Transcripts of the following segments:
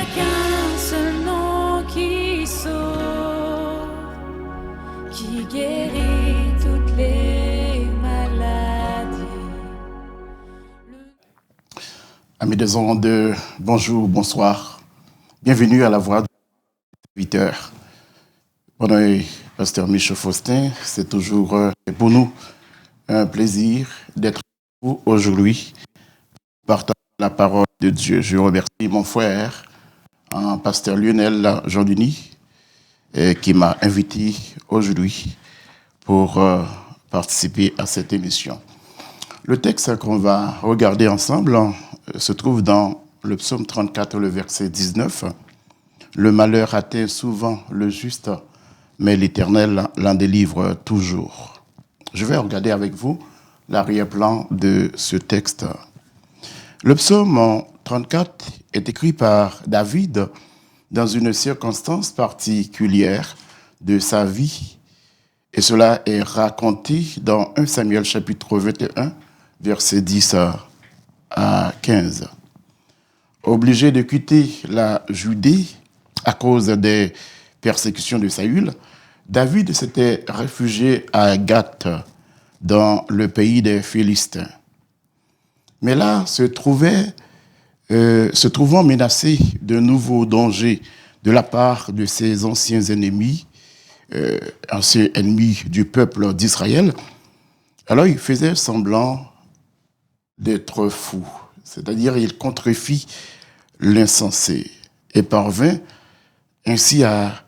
qu'un seul nom qui sauve, qui guérit toutes les maladies. Amis des ondes, bonjour, bonsoir. Bienvenue à la voix de 8 heures. Mon nom est Pasteur Michel Faustin. C'est toujours pour nous un plaisir d'être avec vous aujourd'hui pour partager la parole de Dieu. Je remercie mon frère, Pasteur Lionel Jean-Denis, qui m'a invité aujourd'hui pour participer à cette émission. Le texte qu'on va regarder ensemble se trouve dans le psaume 34, le verset 19. Le malheur atteint souvent le juste, mais l'Éternel l'en délivre toujours. Je vais regarder avec vous l'arrière-plan de ce texte. Le psaume 34 est écrit par David dans une circonstance particulière de sa vie, et cela est raconté dans 1 Samuel chapitre 21, verset 10 à 15. Obligé de quitter la Judée à cause des persécutions de Saül, David s'était réfugié à Gath, dans le pays des Philistins. Mais là, se trouvant menacé de nouveaux dangers de la part de ses anciens ennemis, anciens ennemis du peuple d'Israël, alors il faisait semblant d'être fou, c'est-à-dire il contrefit l'insensé et parvint ainsi à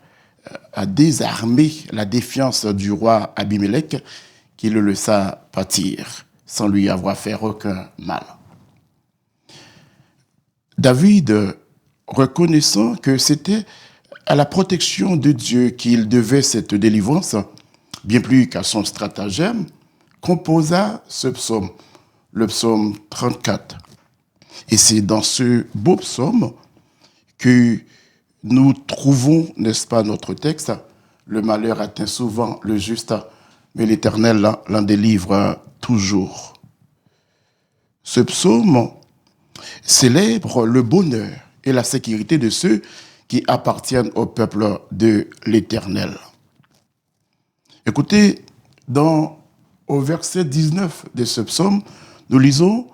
désarmer la défiance du roi Abimelech, qui le laissa partir sans lui avoir fait aucun mal. David, reconnaissant que c'était à la protection de Dieu qu'il devait cette délivrance, bien plus qu'à son stratagème, composa ce psaume, le psaume 34. Et c'est dans ce beau psaume que nous trouvons, n'est-ce pas, notre texte. Le malheur atteint souvent le juste, mais l'Éternel l'en délivre toujours. Ce psaume célèbre le bonheur et la sécurité de ceux qui appartiennent au peuple de l'Éternel. Écoutez, au verset 19 de ce psaume, nous lisons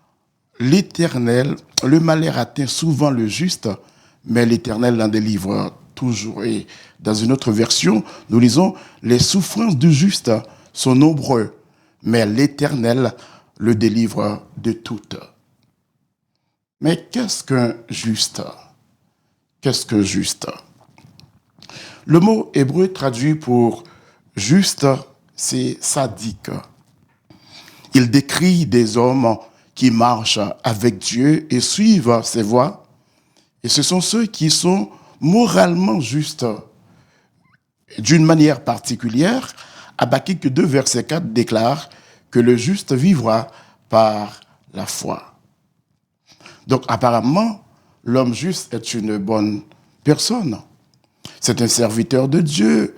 « L'Éternel, le malheur atteint souvent le juste, mais l'Éternel l'en délivre toujours. » Et dans une autre version, nous lisons « Les souffrances du juste sont nombreuses, mais l'Éternel le délivre de toutes. » Mais qu'est-ce qu'un juste? Qu'est-ce que juste? Le mot hébreu traduit pour juste, c'est sadique. Il décrit des hommes qui marchent avec Dieu et suivent ses voies. Et ce sont ceux qui sont moralement justes. D'une manière particulière, Habakkuk 2, verset 4 déclare que le juste vivra par la foi. Donc apparemment, l'homme juste est une bonne personne. C'est un serviteur de Dieu.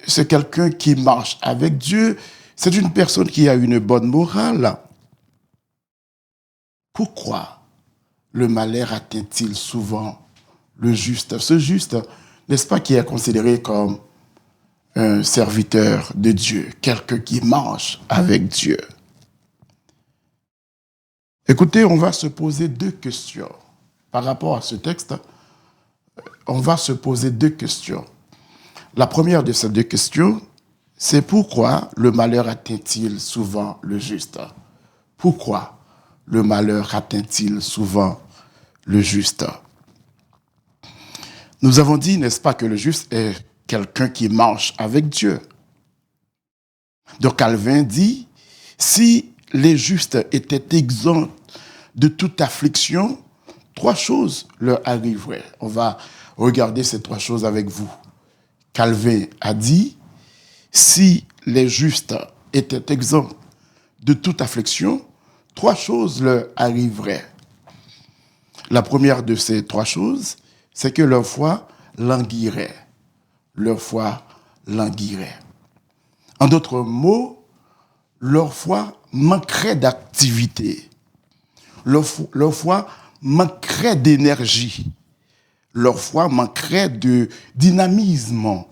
C'est quelqu'un qui marche avec Dieu. C'est une personne qui a une bonne morale. Pourquoi le malheur atteint-il souvent le juste? Ce juste, n'est-ce pas, qui est considéré comme un serviteur de Dieu, quelqu'un qui marche avec Dieu. Écoutez, on va se poser deux questions. Par rapport à ce texte, on va se poser deux questions. La première de ces deux questions, c'est pourquoi le malheur atteint-il souvent le juste? Pourquoi le malheur atteint-il souvent le juste? Nous avons dit, n'est-ce pas, que le juste est quelqu'un qui marche avec Dieu. Donc Calvin dit, si les justes étaient exempts de toute affliction, trois choses leur arriveraient. On va regarder ces trois choses avec vous. Calvin a dit, si les justes étaient exempts de toute affliction, trois choses leur arriveraient. La première de ces trois choses, c'est que leur foi languirait. Leur foi languirait. En d'autres mots, leur foi manquerait d'activité. Leur foi manquerait d'énergie. leur foi manquerait de dynamisme,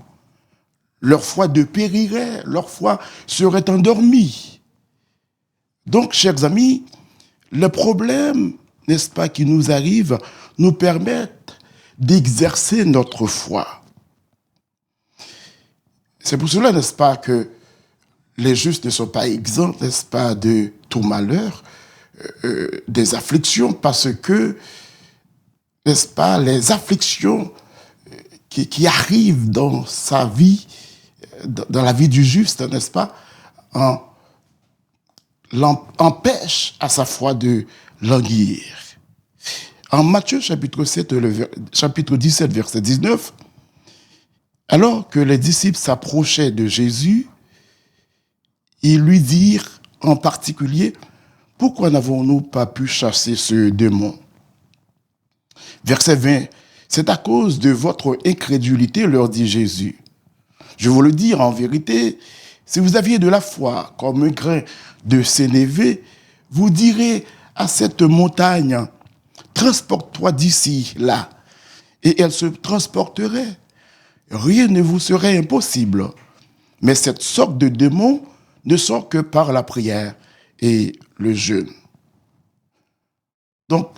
leur foi dépérirait, leur foi serait endormie. Donc, chers amis, le problème, n'est-ce pas, qui nous arrive, nous permettent d'exercer notre foi. C'est pour cela, n'est-ce pas, que les justes ne sont pas exempts, n'est-ce pas, de tout malheur, des afflictions, parce que, n'est-ce pas, les afflictions qui arrivent dans sa vie, dans la vie du juste, n'est-ce pas, empêchent à sa foi de languir. En Matthieu chapitre 17, verset 19, alors que les disciples s'approchaient de Jésus, ils lui dirent en particulier, « Pourquoi n'avons-nous pas pu chasser ce démon ?» Verset 20, « C'est à cause de votre incrédulité, leur dit Jésus. Je vous le dis en vérité, si vous aviez de la foi comme un grain de sénévé, vous direz à cette montagne, transporte-toi d'ici, là, et elle se transporterait. Rien ne vous serait impossible. Mais cette sorte de démon ne sort que par la prière et le jeûne. » Donc,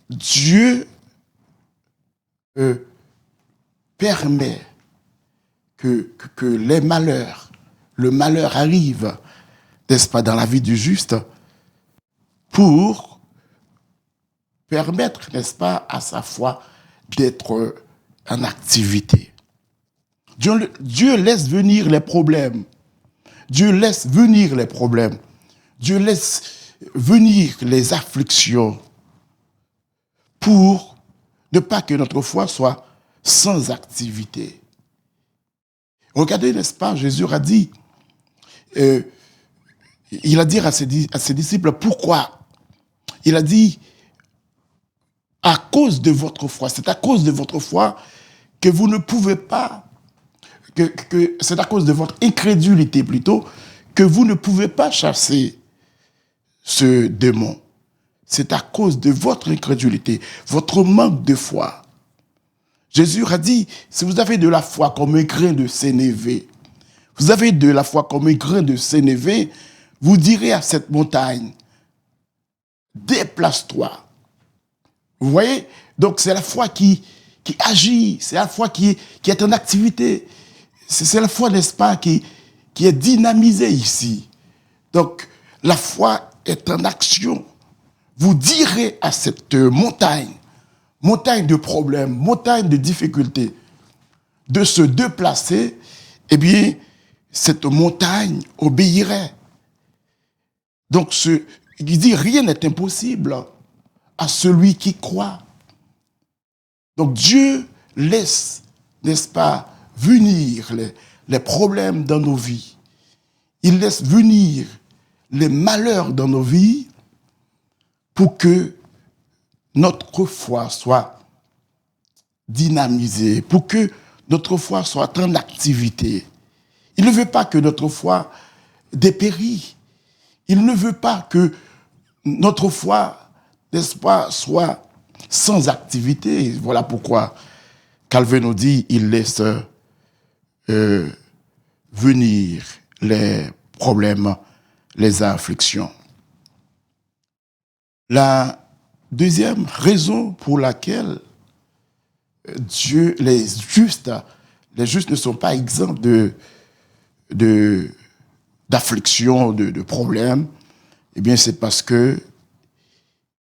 Dieu permet que les malheurs, le malheur arrive, n'est-ce pas, dans la vie du juste, pour permettre, n'est-ce pas, à sa foi d'être en activité. Dieu laisse venir les problèmes. Dieu laisse venir les problèmes. Dieu laisse venir les afflictions pour ne pas que notre foi soit sans activité. Regardez, n'est-ce pas, Jésus a dit, il a dit à ses disciples, pourquoi? Il a dit, à cause de votre foi, c'est à cause de votre foi que vous ne pouvez pas, que c'est à cause de votre incrédulité plutôt, que vous ne pouvez pas chasser ce démon. C'est à cause de votre incrédulité, votre manque de foi. Jésus a dit, si vous avez de la foi comme un grain de sénévé, vous avez de la foi comme un grain de sénévé, vous direz à cette montagne, déplace-toi. Vous voyez? Donc c'est la foi qui agit, c'est la foi qui est en activité. C'est la foi, n'est-ce pas, qui est dynamisée ici. Donc la foi est en action. Vous direz à cette montagne de problèmes, montagne de difficultés, de se déplacer, eh bien, cette montagne obéirait. Donc, il dit, rien n'est impossible à celui qui croit. Donc, Dieu laisse, n'est-ce pas, venir les problèmes dans nos vies. Il laisse venir les malheurs dans nos vies pour que notre foi soit dynamisée, pour que notre foi soit en activité. Il ne veut pas que notre foi dépérit. Il ne veut pas que notre foi, n'est-ce pas, soit sans activité. Voilà pourquoi Calvin nous dit, il laisse venir les problèmes, les afflictions. La deuxième raison pour laquelle les justes ne sont pas exempts d'afflictions, de problèmes, eh bien, c'est parce que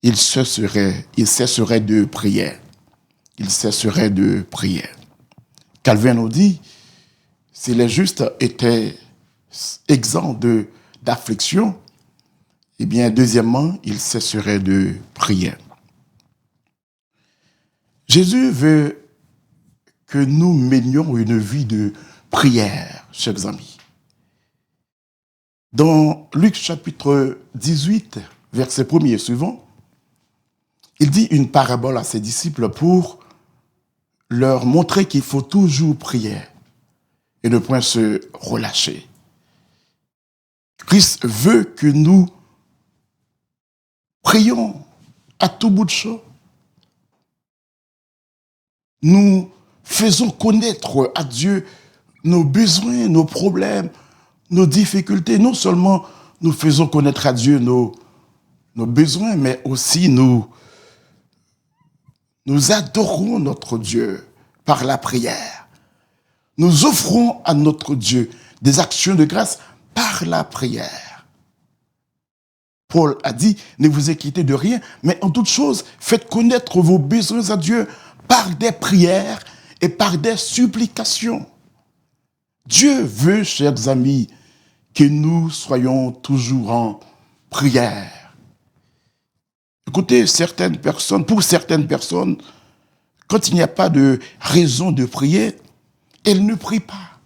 ils cesseraient de prier. Ils cesseraient de prier. Calvin nous dit, si les justes étaient exempts d'affliction, eh bien, deuxièmement, ils cesseraient de prier. Jésus veut que nous menions une vie de prière, chers amis. Dans Luc chapitre 18, verset 1er et suivant, il dit une parabole à ses disciples pour leur montrer qu'il faut toujours prier et ne point se relâcher. Christ veut que nous prions à tout bout de champ. nous faisons connaître à Dieu nos besoins, nos problèmes, nos difficultés. Non seulement nous faisons connaître à Dieu nos besoins, mais aussi nous adorons notre Dieu par la prière. Nous offrons à notre Dieu des actions de grâce par la prière. Paul a dit, ne vous inquiétez de rien, mais en toute chose, faites connaître vos besoins à Dieu par des prières et par des supplications. Dieu veut, chers amis, que nous soyons toujours en prière. Écoutez, pour certaines personnes, quand il n'y a pas de raison de prier, elles ne prient pas.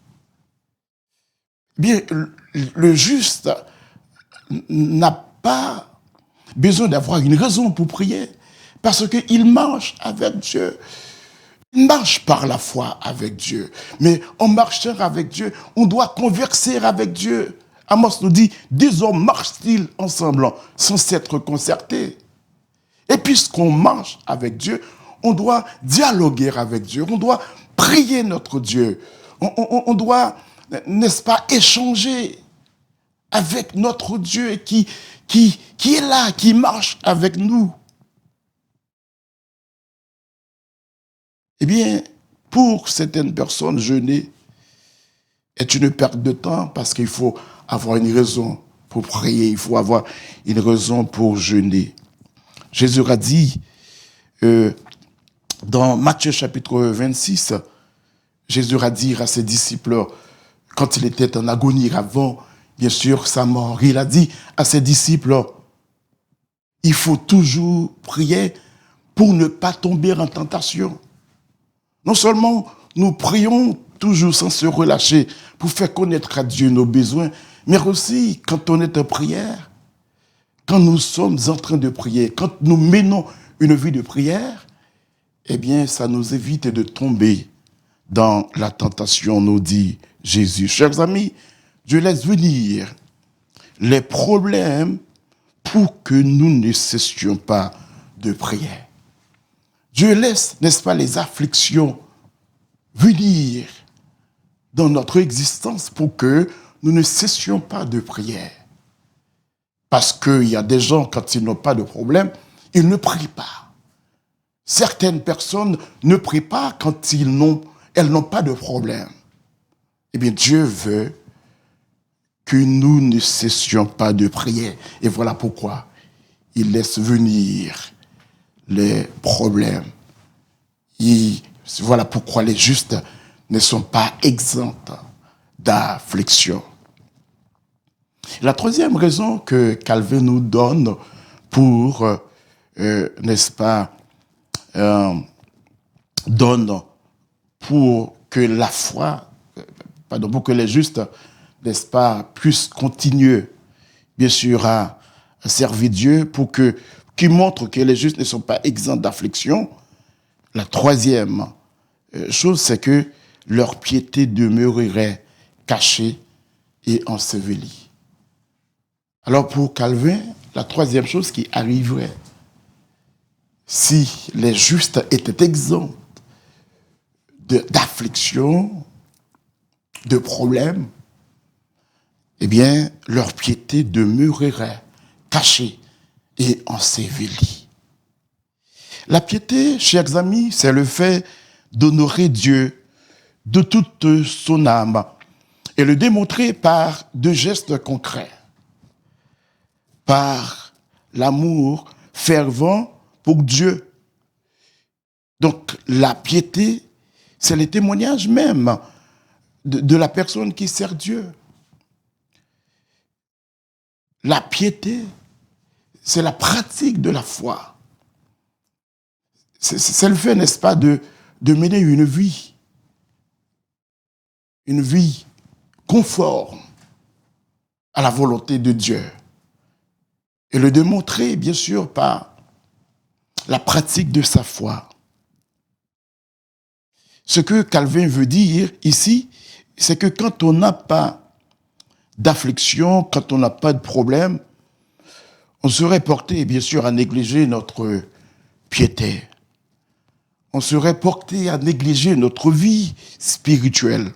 Bien, le juste n'a pas besoin d'avoir une raison pour prier, parce qu'il marche avec Dieu. Il marche par la foi avec Dieu. Mais en marchant avec Dieu, on doit converser avec Dieu. Amos nous dit, deux hommes marchent-ils ensemble sans s'être concertés? Et puisqu'on marche avec Dieu, on doit dialoguer avec Dieu, on doit prier notre Dieu, on doit, n'est-ce pas, échanger avec notre Dieu qui est là, qui marche avec nous. Eh bien, pour certaines personnes, jeûner est une perte de temps parce qu'il faut avoir une raison pour prier, il faut avoir une raison pour jeûner. Jésus a dit, dans Matthieu chapitre 26, Jésus a dit à ses disciples, quand il était en agonie avant, bien sûr, sa mort, il a dit à ses disciples, il faut toujours prier pour ne pas tomber en tentation. Non seulement nous prions toujours sans se relâcher pour faire connaître à Dieu nos besoins, mais aussi quand on est en prière, quand nous sommes en train de prier, quand nous menons une vie de prière, eh bien, ça nous évite de tomber dans la tentation, nous dit Jésus. Chers amis, Dieu laisse venir les problèmes pour que nous ne cessions pas de prier. Dieu laisse, n'est-ce pas, les afflictions venir dans notre existence pour que nous ne cessions pas de prier. Parce qu'il y a des gens, quand ils n'ont pas de problème, ils ne prient pas. Certaines personnes ne prient pas quand elles n'ont pas de problème. Eh bien, Dieu veut que nous ne cessions pas de prier. Et voilà pourquoi il laisse venir les problèmes. Voilà pourquoi les justes ne sont pas exempts d'affliction. La troisième raison que Calvin nous donne pour, n'est-ce pas, donne pour que la foi, pour que les justes, n'est-ce pas, puissent continuer, bien sûr, à servir Dieu, qui montre que les justes ne sont pas exempts d'affliction. La troisième chose, c'est que leur piété demeurerait cachée et ensevelie. Alors pour Calvin, la troisième chose qui arriverait, si les justes étaient exempts d'affliction, de problèmes, eh bien, leur piété demeurerait cachée et ensevelie. La piété, chers amis, c'est le fait d'honorer Dieu de toute son âme et le démontrer par deux gestes concrets. Par l'amour fervent pour Dieu. Donc, la piété, c'est le témoignage même de la personne qui sert Dieu. La piété, c'est la pratique de la foi. C'est le fait, n'est-ce pas, de mener une vie conforme à la volonté de Dieu. Et le démontrer, bien sûr, par la pratique de sa foi. Ce que Calvin veut dire ici, c'est que quand on n'a pas d'affliction, quand on n'a pas de problème, on serait porté, bien sûr, à négliger notre piété. on serait porté à négliger notre vie spirituelle.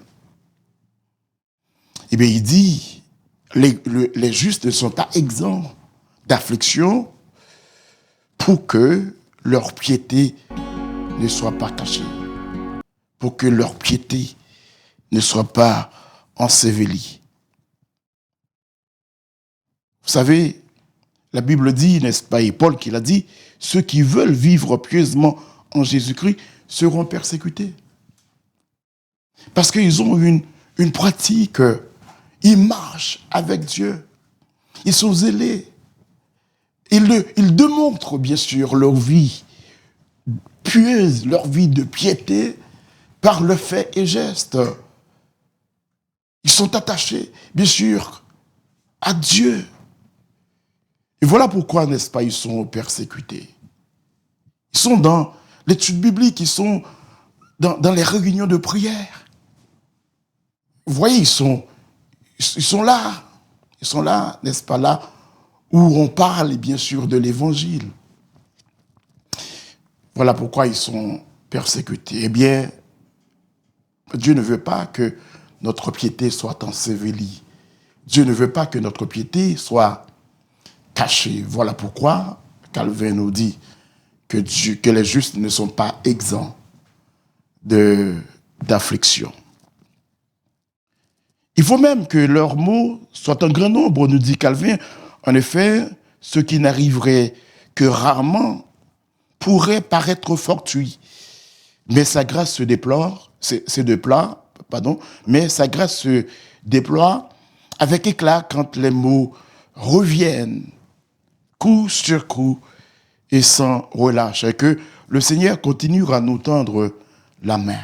Eh bien, il dit, les justes ne sont pas exempts d'affliction pour que leur piété ne soit pas cachée, pour que leur piété ne soit pas ensevelie. Vous savez, la Bible dit, n'est-ce pas, et Paul qui l'a dit, ceux qui veulent vivre pieusement en Jésus-Christ seront persécutés. Parce qu'ils ont une pratique, ils marchent avec Dieu, ils sont zélés. Ils démontrent bien sûr leur vie pieuse, leur vie de piété par le fait et geste. Ils sont attachés, bien sûr, à Dieu. Et voilà pourquoi, n'est-ce pas, ils sont persécutés. Ils sont dans l'étude biblique, ils sont dans les réunions de prière. Vous voyez, ils sont là. Ils sont là, n'est-ce pas, là où on parle, bien sûr, de l'évangile. Voilà pourquoi ils sont persécutés. Eh bien, Dieu ne veut pas que notre piété soit ensevelie. Dieu ne veut pas que notre piété soit cachée. Voilà pourquoi Calvin nous dit que les justes ne sont pas exempts d'affliction. Il faut même que leurs maux soient un grand nombre, nous dit Calvin. En effet, ce qui n'arriverait que rarement pourrait paraître fortuit. Mais sa grâce se déploie, mais sa grâce se déploie avec éclat quand les maux reviennent, coup sur coup et sans relâche, et que le Seigneur continue à nous tendre la main.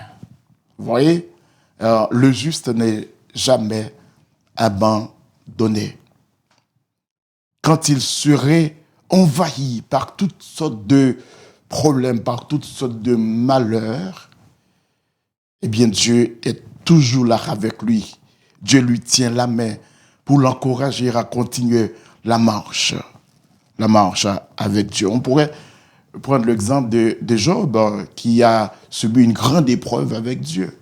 Vous voyez, le juste n'est jamais abandonné. Quand il serait envahi par toutes sortes de problèmes, par toutes sortes de malheurs, eh bien Dieu est toujours là avec lui. Dieu lui tient la main pour l'encourager à continuer la marche avec Dieu. On pourrait prendre l'exemple de Job qui a subi une grande épreuve avec Dieu.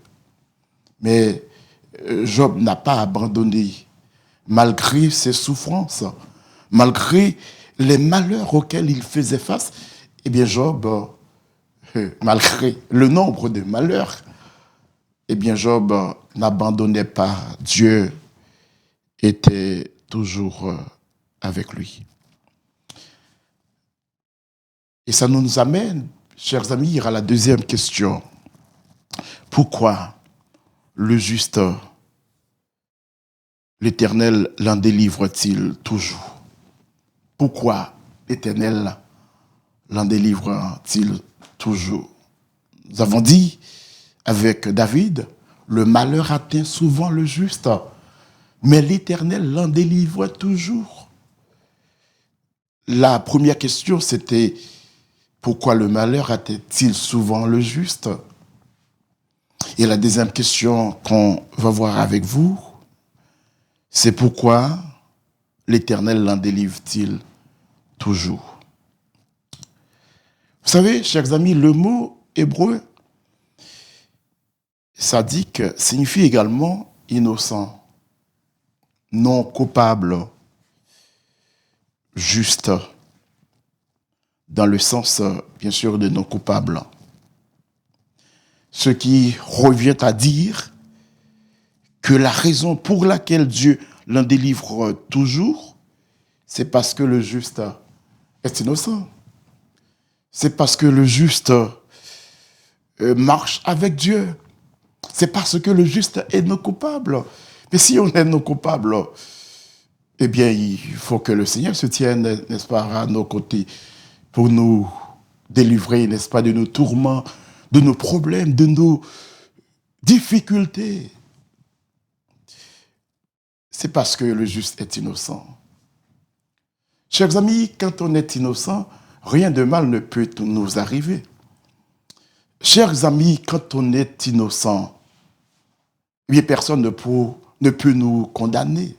Mais Job n'a pas abandonné malgré ses souffrances, malgré les malheurs auxquels il faisait face. Eh bien Job, malgré le nombre de malheurs, eh bien Job n'abandonnait pas. Dieu était toujours avec lui. Et ça nous amène, chers amis, à la deuxième question. Pourquoi le juste, l'Éternel l'en délivre-t-il toujours? Pourquoi l'Éternel l'en délivre-t-il toujours? Nous avons dit avec David, le malheur atteint souvent le juste, mais l'Éternel l'en délivre toujours. La première question, c'était pourquoi le malheur atteint-il souvent le juste? Et la deuxième question qu'on va voir avec vous, c'est pourquoi l'Éternel l'en délivre-t-il toujours? Vous savez, chers amis, le mot hébreu sadique signifie également innocent, non coupable, juste, dans le sens, bien sûr, de non coupable. Ce qui revient à dire que la raison pour laquelle Dieu l'en délivre toujours, c'est parce que le juste est innocent. C'est parce que le juste marche avec Dieu. C'est parce que le juste est non coupable. Mais si on est non coupable, eh bien, il faut que le Seigneur se tienne, n'est-ce pas, à nos côtés pour nous délivrer, n'est-ce pas, de nos tourments, de nos problèmes, de nos difficultés. C'est parce que le juste est innocent. Chers amis, quand on est innocent, rien de mal ne peut nous arriver. Chers amis, quand on est innocent, eh bien, personne ne peut nous condamner.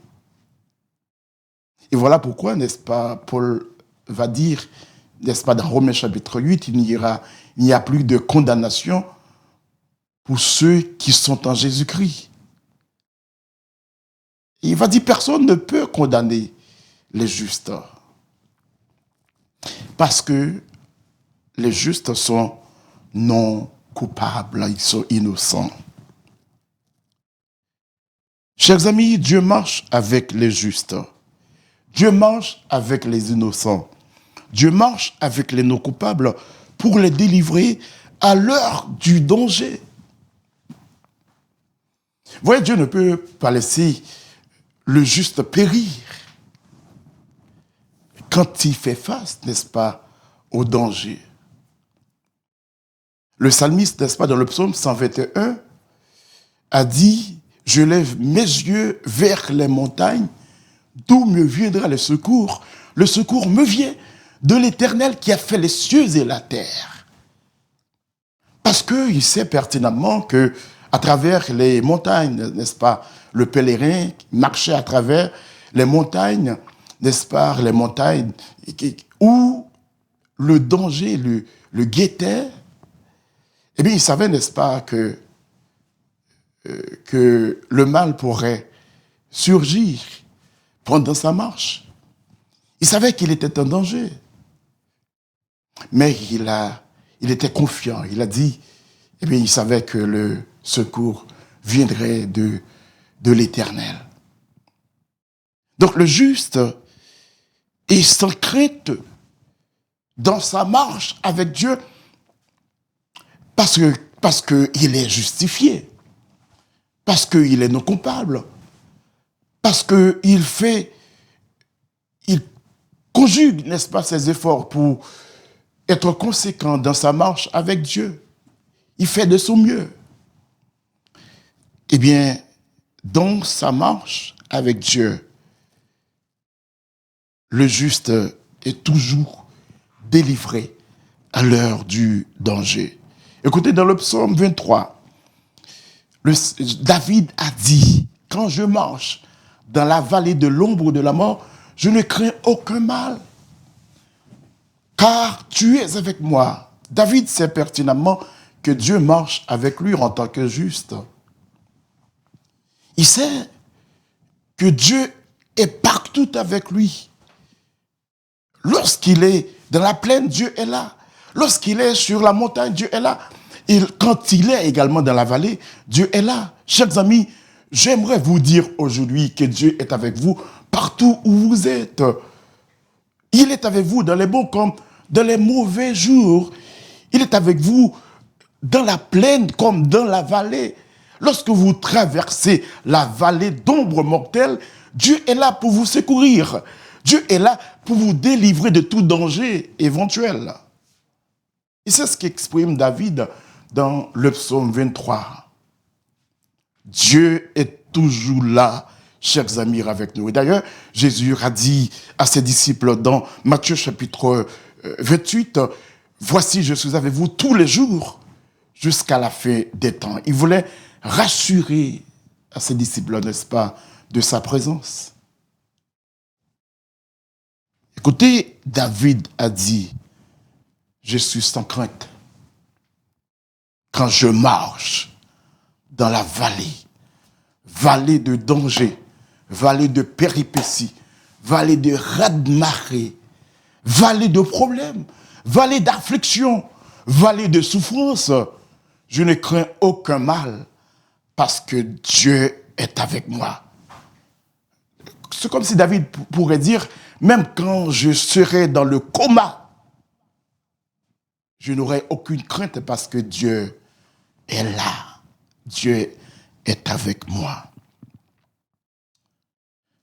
Et voilà pourquoi, n'est-ce pas, Paul va dire, n'est-ce pas, dans Romains chapitre 8, il il n'y a plus de condamnation pour ceux qui sont en Jésus-Christ. Il va dire, personne ne peut condamner les justes. Parce que les justes sont non coupables, ils sont innocents. Chers amis, Dieu marche avec les justes. Dieu marche avec les innocents. Dieu marche avec les non coupables pour les délivrer à l'heure du danger. Vous voyez, Dieu ne peut pas laisser le juste périr quand il fait face, n'est-ce pas, au danger. Le psalmiste, n'est-ce pas, dans le psaume 121, a dit « Je lève mes yeux vers les montagnes, d'où me viendra le secours. Le secours me vient de l'Éternel qui a fait les cieux et la terre. » Parce qu'il sait pertinemment que à travers les montagnes, n'est-ce pas, le pèlerin marchait à travers les montagnes, n'est-ce pas, les montagnes où le danger le guettait. Eh bien, il savait, n'est-ce pas, que le mal pourrait surgir pendant sa marche. Il savait qu'il était en danger. Mais il était confiant. Il a dit, eh bien, il savait que le secours viendrait de l'Éternel. Donc, le juste est sans crainte dans sa marche avec Dieu parce qu'il est justifié, parce qu'il est non coupable, parce qu'il conjugue, n'est-ce pas, ses efforts pour être conséquent dans sa marche avec Dieu. Il fait de son mieux. Eh bien, dans sa marche avec Dieu, le juste est toujours délivré à l'heure du danger. Écoutez, dans le psaume 23, David a dit, « Quand je marche dans la vallée de l'ombre de la mort, je ne crains aucun mal, car tu es avec moi. » David sait pertinemment que Dieu marche avec lui en tant que juste. Il sait que Dieu est partout avec lui. Lorsqu'il est dans la plaine, Dieu est là. Lorsqu'il est sur la montagne, Dieu est là. Et quand il est également dans la vallée, Dieu est là. Chers amis, j'aimerais vous dire aujourd'hui que Dieu est avec vous partout où vous êtes. Il est avec vous dans les bons comme dans les mauvais jours. Il est avec vous dans la plaine comme dans la vallée. Lorsque vous traversez la vallée d'ombre mortelle, Dieu est là pour vous secourir. Dieu est là pour vous délivrer de tout danger éventuel. Et c'est ce qu'exprime David dans le psaume 23. Dieu est toujours là, chers amis, avec nous. Et d'ailleurs, Jésus a dit à ses disciples dans Matthieu chapitre 28, « Voici, je suis avec vous tous les jours jusqu'à la fin des temps. » Il voulait rassurer à ses disciples, n'est-ce pas, de sa présence. Écoutez, David a dit, « Je suis sans crainte quand je marche dans la vallée de danger, vallée de péripéties, vallée de raz-de-marée, vallée de problèmes, vallée d'affliction, vallée de souffrance. Je ne crains aucun mal parce que Dieu est avec moi. » C'est comme si David pourrait dire, même quand je serai dans le coma, je n'aurai aucune crainte parce que Dieu est là. Dieu est avec moi.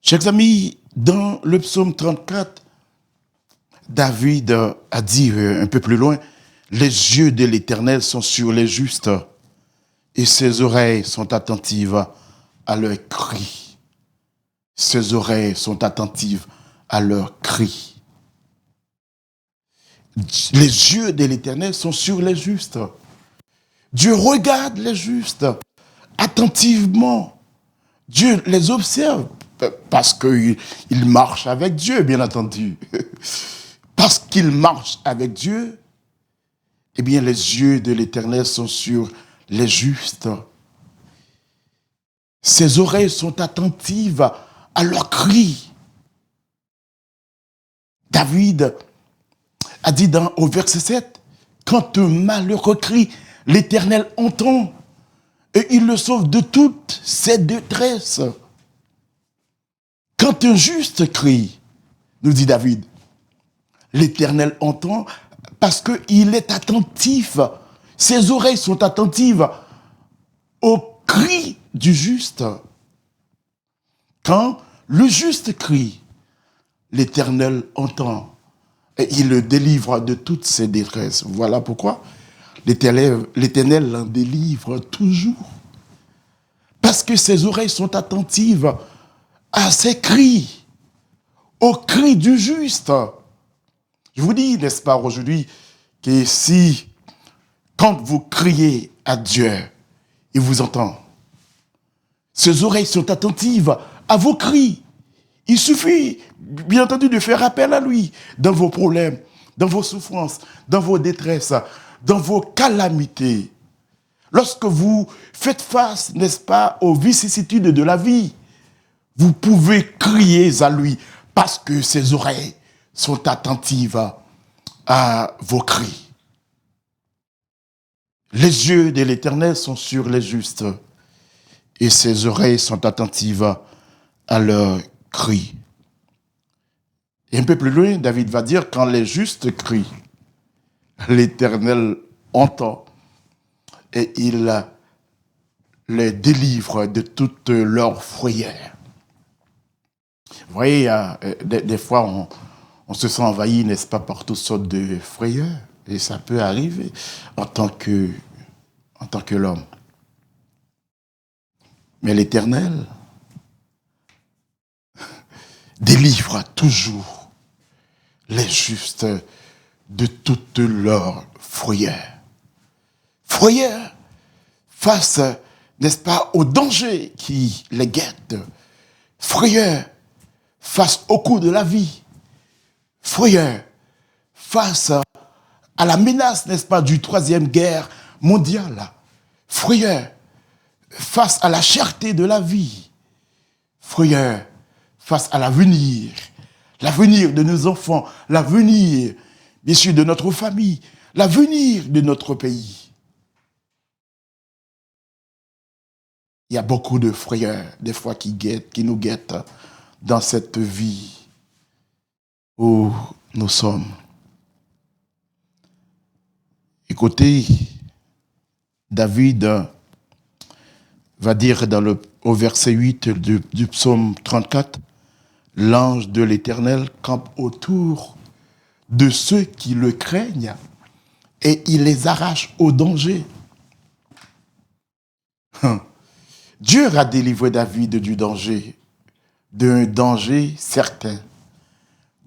Chers amis, dans le psaume 34, David a dit un peu plus loin, « Les yeux de l'Éternel sont sur les justes et ses oreilles sont attentives à leurs cris. » Ses oreilles sont attentives à leurs cris. Les yeux de l'Éternel sont sur les justes. Dieu regarde les justes attentivement. Dieu les observe parce qu'il marche avec Dieu, bien entendu. Parce qu'il marche avec Dieu, Eh bien, les yeux de l'Éternel sont sur les justes. Ses oreilles sont attentives à leurs cris. David a dit au verset 7, « Quand un malheureux crie, l'Éternel entend et il le sauve de toutes ses détresses. » Quand un juste crie, nous dit David, l'Éternel entend parce qu'il est attentif. Ses oreilles sont attentives au cri du juste. Quand le juste crie, l'Éternel entend et il le délivre de toutes ses détresses. Voilà pourquoi l'Éternel l'en délivre toujours. Parce que ses oreilles sont attentives à ses cris, au cri du juste. Je vous dis, n'est-ce pas, aujourd'hui, que si, quand vous criez à Dieu, il vous entend. Ses oreilles sont attentives à vos cris. Il suffit, bien entendu, de faire appel à lui dans vos problèmes, dans vos souffrances, dans vos détresses, dans vos calamités. Lorsque vous faites face, n'est-ce pas, aux vicissitudes de la vie, vous pouvez crier à lui parce que ses oreilles sont attentives à vos cris. Les yeux de l'Éternel sont sur les justes et ses oreilles sont attentives à leurs cris. Et un peu plus loin, David va dire, quand les justes crient, l'Éternel entend et il les délivre de toutes leurs frayeurs. Vous voyez, des fois, on se sent envahi, n'est-ce pas, par toutes sortes de frayeurs. Et ça peut arriver en tant que l'homme. Mais l'Éternel délivre toujours les justes de toutes leurs frayeurs. Frayeurs face, n'est-ce pas, au danger qui les guette. Frayeurs face au coup de la vie. Frayeurs face à la menace, n'est-ce pas, du troisième guerre mondiale. Frayeurs face à la cherté de la vie. Frayeurs face à l'avenir de nos enfants, l'avenir, bien sûr, de notre famille, l'avenir de notre pays. Il y a beaucoup de frayeurs, des fois, qui nous guettent dans cette vie où nous sommes. Écoutez, David va dire au verset 8 du psaume 34, « L'ange de l'Éternel campe autour de ceux qui le craignent et il les arrache au danger. » Dieu a délivré David du danger, d'un danger certain.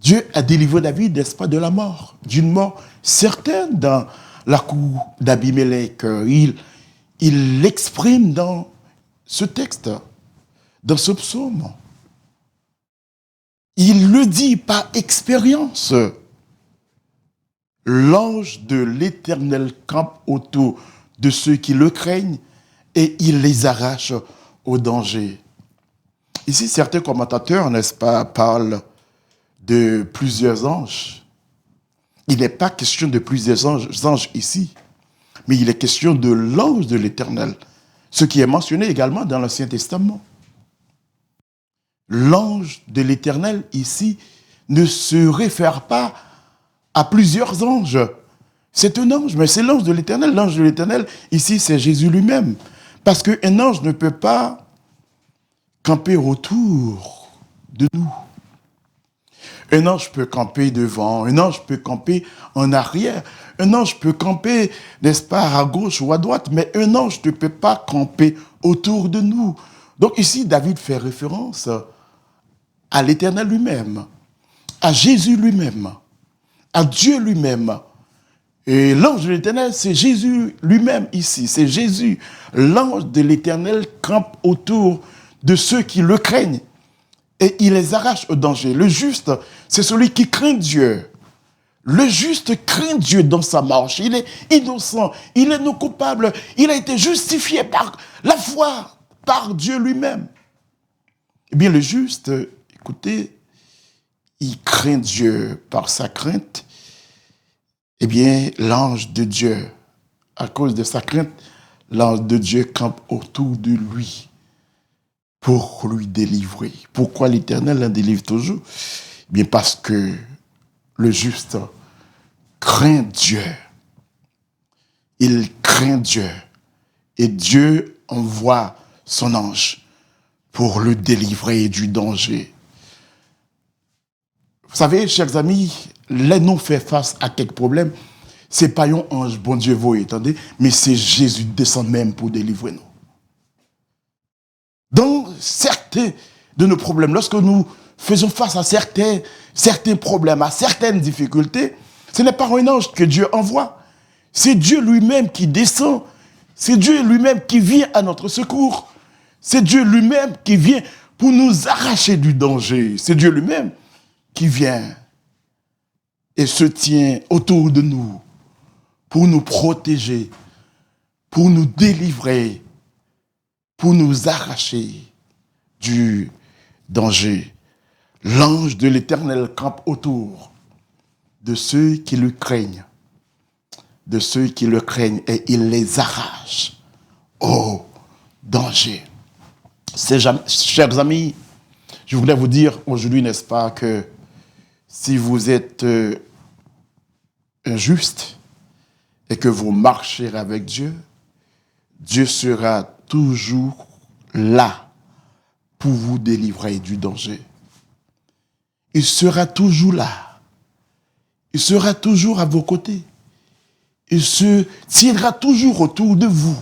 Dieu a délivré David, n'est-ce pas, de la mort, d'une mort certaine dans la cour d'Abimelech. Il l'exprime dans ce texte, dans ce psaume. Il le dit par expérience. L'ange de l'Éternel campe autour de ceux qui le craignent et il les arrache au danger. Ici, certains commentateurs, n'est-ce pas, parlent de plusieurs anges. Il n'est pas question de plusieurs anges ici, mais il est question de l'ange de l'Éternel, ce qui est mentionné également dans l'Ancien Testament. L'ange de l'Éternel ici ne se réfère pas à plusieurs anges. C'est un ange, mais c'est l'ange de l'Éternel. L'ange de l'Éternel, ici, c'est Jésus lui-même. Parce qu'un ange ne peut pas camper autour de nous. Un ange peut camper devant, un ange peut camper en arrière, un ange peut camper, n'est-ce pas, à gauche ou à droite, mais un ange ne peut pas camper autour de nous. Donc ici, David fait référence à l'Éternel lui-même, à Jésus lui-même, à Dieu lui-même. Et l'ange de l'Éternel, c'est Jésus lui-même ici, c'est Jésus. L'ange de l'Éternel campe autour de ceux qui le craignent et il les arrache au danger. Le juste, c'est celui qui craint Dieu. Le juste craint Dieu dans sa marche. Il est innocent, il est non coupable, il a été justifié par la foi, par Dieu lui-même. Eh bien, le juste, écoutez, il craint Dieu par sa crainte. Eh bien, l'ange de Dieu, à cause de sa crainte, l'ange de Dieu campe autour de lui pour lui délivrer. Pourquoi l'Éternel l'en délivre toujours? Eh bien, parce que le juste craint Dieu. Il craint Dieu. Et Dieu envoie son ange pour le délivrer du danger. Vous savez, chers amis, là, nous fait face à quelques problèmes. C'est pas un ange, bon Dieu, vous entendez, mais c'est Jésus descend même pour délivrer nous. Dans certains de nos problèmes, lorsque nous faisons face à certains problèmes, à certaines difficultés, ce n'est pas un ange que Dieu envoie. C'est Dieu lui-même qui descend. C'est Dieu lui-même qui vient à notre secours. C'est Dieu lui-même qui vient pour nous arracher du danger. C'est Dieu lui-même qui vient et se tient autour de nous pour nous protéger, pour nous délivrer, pour nous arracher du danger. L'ange de l'Éternel campe autour de ceux qui le craignent, et il les arrache au danger. Chers amis, je voulais vous dire aujourd'hui, n'est-ce pas, que si vous êtes injuste et que vous marchez avec Dieu, Dieu sera toujours là pour vous délivrer du danger. Il sera toujours là. Il sera toujours à vos côtés. Il se tiendra toujours autour de vous.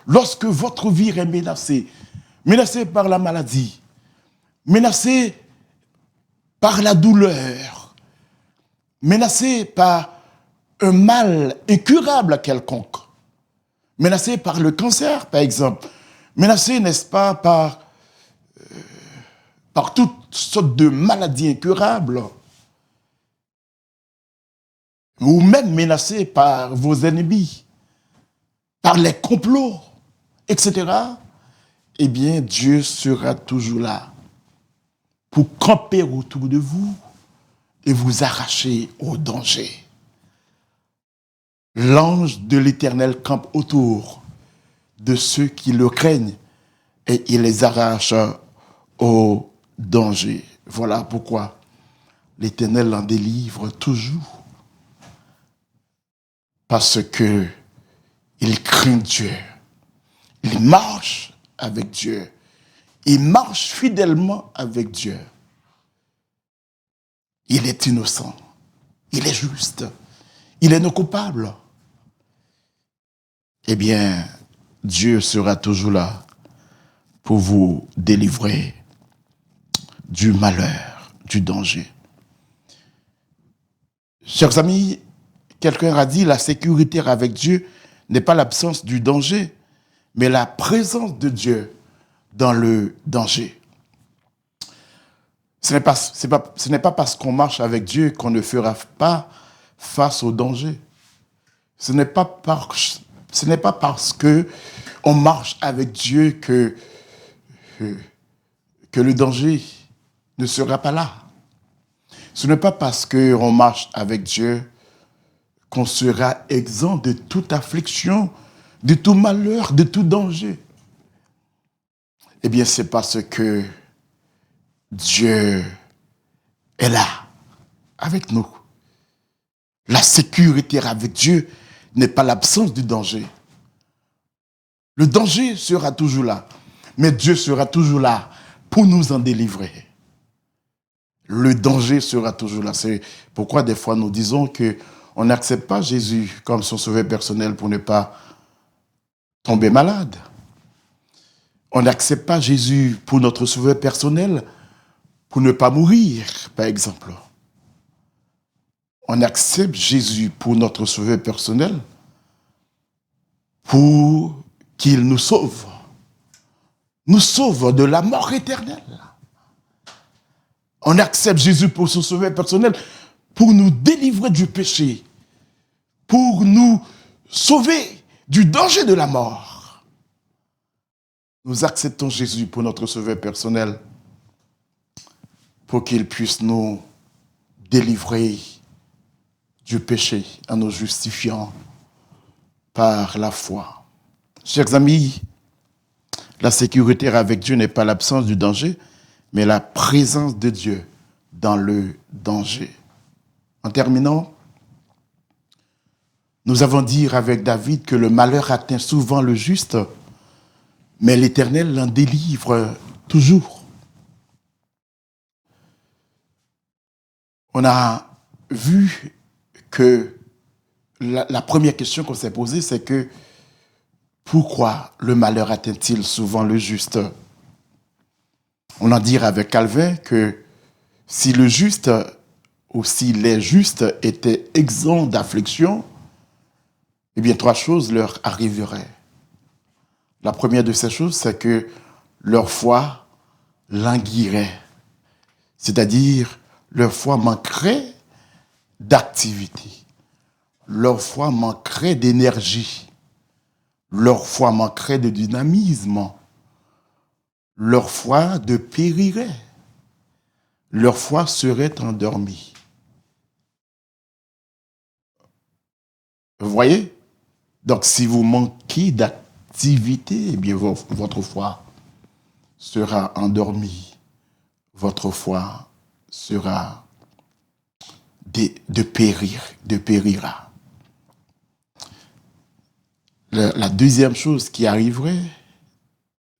Lorsque votre vie est menacée, menacée par la maladie, menacée par la douleur, menacée par un mal incurable quelconque, menacée par le cancer, par exemple, menacée, n'est-ce pas, par toutes sortes de maladies incurables, ou même menacés par vos ennemis, par les complots, etc., eh bien, Dieu sera toujours là pour camper autour de vous et vous arracher au danger. L'ange de l'Éternel campe autour de ceux qui le craignent et il les arrache au danger. Voilà pourquoi l'Éternel en délivre toujours. Parce que il craint Dieu. Il marche avec Dieu. Il marche fidèlement avec Dieu. Il est innocent. Il est juste. Il est non coupable. Eh bien, Dieu sera toujours là pour vous délivrer du malheur, du danger. Chers amis, quelqu'un a dit, la sécurité avec Dieu n'est pas l'absence du danger, mais la présence de Dieu dans le danger. Ce n'est pas parce qu'on marche avec Dieu qu'on ne fera pas face au danger. Ce n'est pas parce qu'on marche avec Dieu que le danger ne sera pas là. Ce n'est pas parce qu'on marche avec Dieu qu'on sera exempt de toute affliction, de tout malheur, de tout danger. Eh bien, c'est parce que Dieu est là, avec nous. La sécurité avec Dieu n'est pas l'absence du danger. Le danger sera toujours là, mais Dieu sera toujours là pour nous en délivrer. Le danger sera toujours là. C'est pourquoi des fois nous disons qu'on n'accepte pas Jésus comme son sauveur personnel pour ne pas tomber malade. On n'accepte pas Jésus pour notre sauveur personnel pour ne pas mourir, par exemple. On accepte Jésus pour notre sauveur personnel pour qu'il nous sauve de la mort éternelle. On accepte Jésus pour son sauveur personnel pour nous délivrer du péché, pour nous sauver du danger de la mort. Nous acceptons Jésus pour notre sauveur personnel, pour qu'il puisse nous délivrer du péché en nous justifiant par la foi. Chers amis, la sécurité avec Dieu n'est pas l'absence du danger, mais la présence de Dieu dans le danger. En terminant, nous avons dit avec David que le malheur atteint souvent le juste, mais l'Éternel l'en délivre toujours. On a vu que la première question qu'on s'est posée, c'est que pourquoi le malheur atteint-il souvent le juste? On a dit avec Calvin que si le juste ou si les justes étaient exempts d'affliction, eh bien, trois choses leur arriveraient. La première de ces choses, c'est que leur foi languirait. C'est-à-dire, leur foi manquerait d'activité. Leur foi manquerait d'énergie. Leur foi manquerait de dynamisme. Leur foi dépérirait. Leur foi serait endormie. Vous voyez? Donc, si vous manquez d'activité, eh bien, votre foi sera endormie. Votre foi sera de périra. La deuxième chose qui arriverait,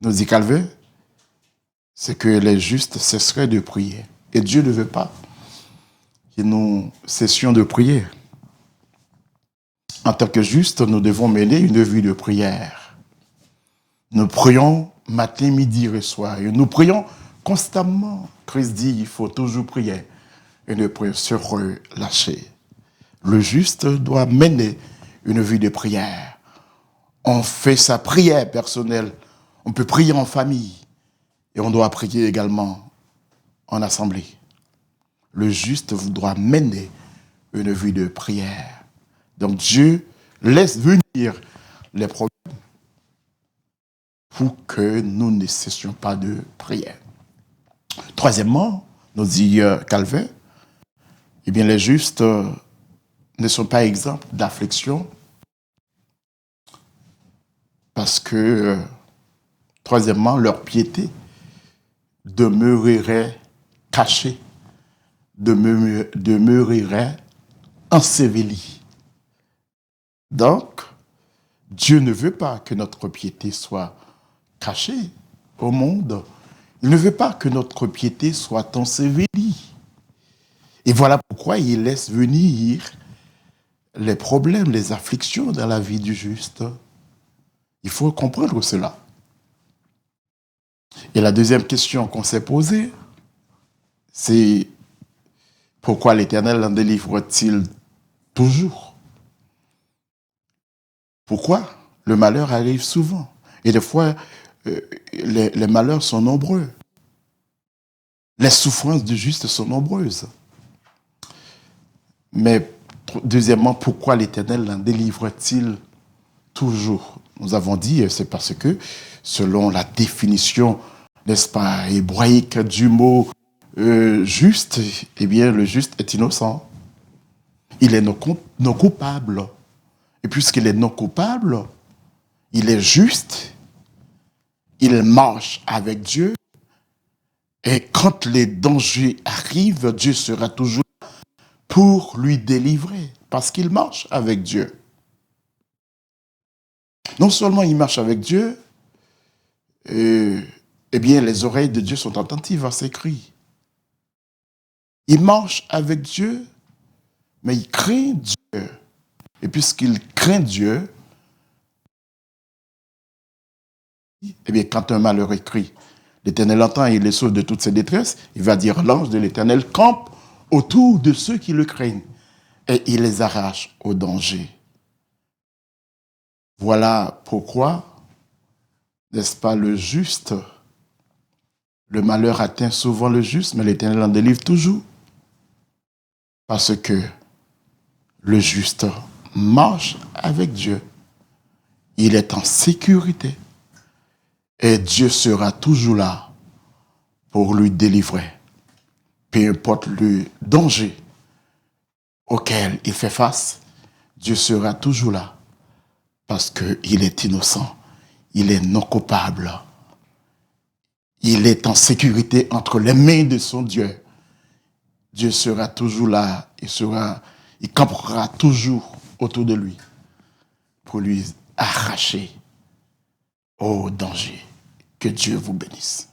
nous dit Calvin, c'est que les justes cesseraient de prier. Et Dieu ne veut pas que nous cessions de prier. En tant que justes, nous devons mener une vie de prière. Nous prions matin, midi et soir. Et nous prions constamment. Christ dit, il faut toujours prier et ne pas se relâcher. Le juste doit mener une vie de prière. On fait sa prière personnelle. On peut prier en famille. Et on doit prier également en assemblée. Le juste doit mener une vie de prière. Donc Dieu laisse venir les problèmes pour que nous ne cessions pas de prière. Troisièmement, nous dit Calvin, eh bien les justes ne sont pas exempts d'affliction parce que, troisièmement, leur piété demeurerait cachée, demeurerait ensevelie. Donc, Dieu ne veut pas que notre piété soit cachée au monde. Il ne veut pas que notre piété soit ensevelie. Et voilà pourquoi il laisse venir les problèmes, les afflictions dans la vie du juste. Il faut comprendre cela. Et la deuxième question qu'on s'est posée, c'est pourquoi l'Éternel en délivre-t-il toujours? Pourquoi le malheur arrive souvent? Et des fois, les malheurs sont nombreux. Les souffrances du juste sont nombreuses. Mais deuxièmement, pourquoi l'Éternel en délivre-t-il toujours? Nous avons dit, c'est parce que, selon la définition, n'est-ce pas, hébraïque du mot juste, eh bien, le juste est innocent. Il est non coupable. Et puisqu'il est non coupable, il est juste, il marche avec Dieu. Et quand les dangers arrivent, Dieu sera toujours pour lui délivrer, parce qu'il marche avec Dieu. Non seulement il marche avec Dieu, eh bien, les oreilles de Dieu sont attentives à ses cris. Il marche avec Dieu, mais il craint Dieu. Et puisqu'il craint Dieu, eh bien, quand un malheureux crie, l'Éternel entend et il les sauve de toutes ses détresses, il va dire, l'ange de l'Éternel campe autour de ceux qui le craignent et il les arrache au danger. Voilà pourquoi, n'est-ce pas, le juste, le malheur atteint souvent le juste, mais l'Éternel en délivre toujours. Parce que le juste marche avec Dieu. Il est en sécurité. Et Dieu sera toujours là pour lui délivrer. Peu importe le danger auquel il fait face, Dieu sera toujours là parce qu'il est innocent, il est non coupable. Il est en sécurité entre les mains de son Dieu. Dieu sera toujours là, il campera toujours autour de lui pour lui arracher au danger. Que Dieu vous bénisse.